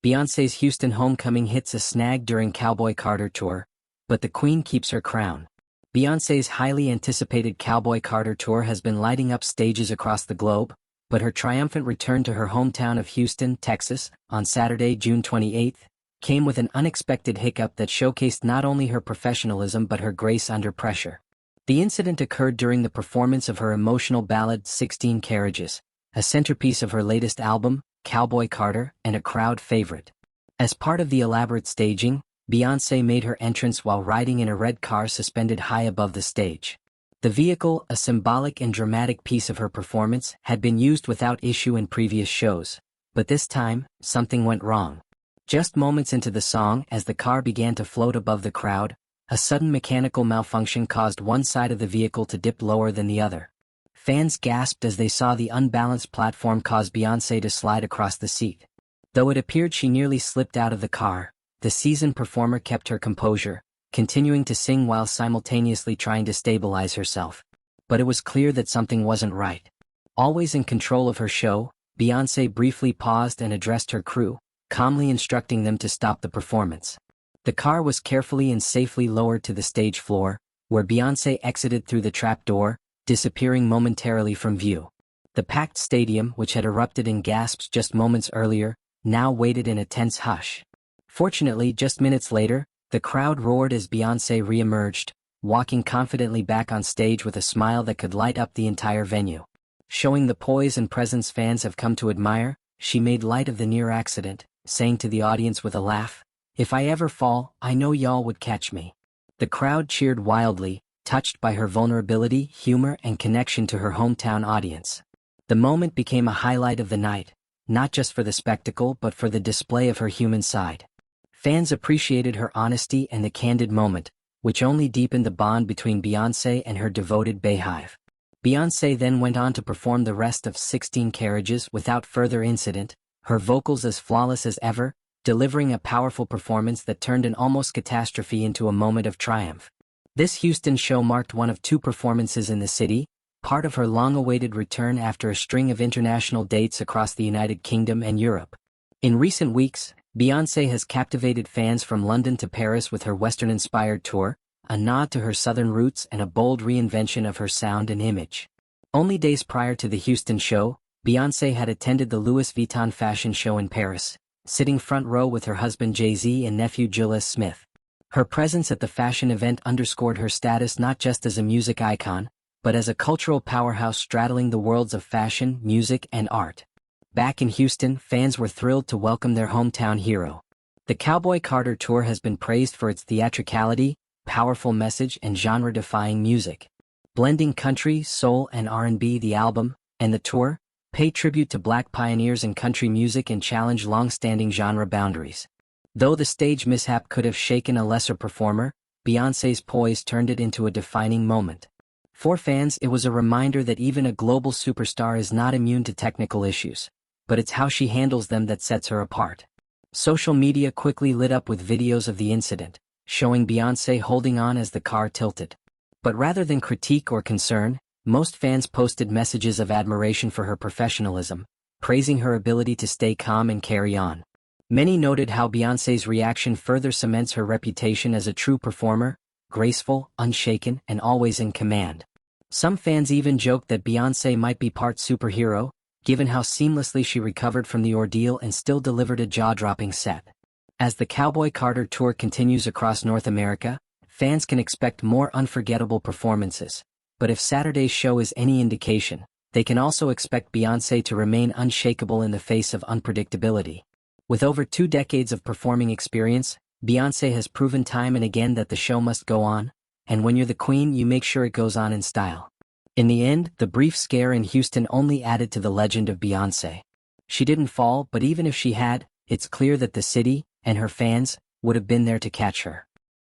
Beyoncé's Houston homecoming hits a snag during Cowboy Carter Tour, but the Queen keeps her crown. Beyoncé's highly anticipated Cowboy Carter Tour has been lighting up stages across the globe, but her triumphant return to her hometown of Houston, Texas, on Saturday, June 28, came with an unexpected hiccup that showcased not only her professionalism but her grace under pressure. The incident occurred during the performance of her emotional ballad 16 Carriages, a centerpiece of her latest album, Cowboy Carter, and a crowd favorite. As part of the elaborate staging, Beyoncé made her entrance while riding in a red car suspended high above the stage. The vehicle, a symbolic and dramatic piece of her performance, had been used without issue in previous shows, but this time, something went wrong. Just moments into the song, as the car began to float above the crowd, a sudden mechanical malfunction caused one side of the vehicle to dip lower than the other. Fans gasped as they saw the unbalanced platform cause Beyoncé to slide across the seat. Though it appeared she nearly slipped out of the car, the seasoned performer kept her composure, continuing to sing while simultaneously trying to stabilize herself. But it was clear that something wasn't right. Always in control of her show, Beyoncé briefly paused and addressed her crew, calmly instructing them to stop the performance. The car was carefully and safely lowered to the stage floor, where Beyoncé exited through the trap door, disappearing momentarily from view. The packed stadium, which had erupted in gasps just moments earlier, now waited in a tense hush. Fortunately, just minutes later, the crowd roared as Beyoncé re-emerged, walking confidently back on stage with a smile that could light up the entire venue. Showing the poise and presence fans have come to admire, she made light of the near accident, saying to the audience with a laugh, "If I ever fall, I know y'all would catch me." The crowd cheered wildly, touched by her vulnerability, humor, and connection to her hometown audience. The moment became a highlight of the night, not just for the spectacle but for the display of her human side. Fans appreciated her honesty and the candid moment, which only deepened the bond between Beyoncé and her devoted Bayhive. Beyoncé then went on to perform the rest of 16 Carriages without further incident, her vocals as flawless as ever, delivering a powerful performance that turned an almost catastrophe into a moment of triumph. This Houston show marked one of two performances in the city, part of her long-awaited return after a string of international dates across the United Kingdom and Europe. In recent weeks, Beyoncé has captivated fans from London to Paris with her Western-inspired tour, a nod to her Southern roots and a bold reinvention of her sound and image. Only days prior to the Houston show, Beyoncé had attended the Louis Vuitton fashion show in Paris, sitting front row with her husband Jay-Z and nephew Julez. Her presence at the fashion event underscored her status not just as a music icon, but as a cultural powerhouse straddling the worlds of fashion, music, and art. Back in Houston, fans were thrilled to welcome their hometown hero. The Cowboy Carter Tour has been praised for its theatricality, powerful message, and genre-defying music. Blending country, soul, and R&B, the album, and the tour, pay tribute to Black pioneers in country music and challenge long-standing genre boundaries. Though the stage mishap could have shaken a lesser performer, Beyoncé's poise turned it into a defining moment. For fans, it was a reminder that even a global superstar is not immune to technical issues, but it's how she handles them that sets her apart. Social media quickly lit up with videos of the incident, showing Beyoncé holding on as the car tilted. But rather than critique or concern, most fans posted messages of admiration for her professionalism, praising her ability to stay calm and carry on. Many noted how Beyoncé's reaction further cements her reputation as a true performer, graceful, unshaken, and always in command. Some fans even joked that Beyoncé might be part superhero, given how seamlessly she recovered from the ordeal and still delivered a jaw-dropping set. As the Cowboy Carter Tour continues across North America, fans can expect more unforgettable performances. But if Saturday's show is any indication, they can also expect Beyoncé to remain unshakable in the face of unpredictability. With over 2 decades of performing experience, Beyoncé has proven time and again that the show must go on, and when you're the queen, you make sure it goes on in style. In the end, the brief scare in Houston only added to the legend of Beyoncé. She didn't fall, but even if she had, it's clear that the city, and her fans, would have been there to catch her.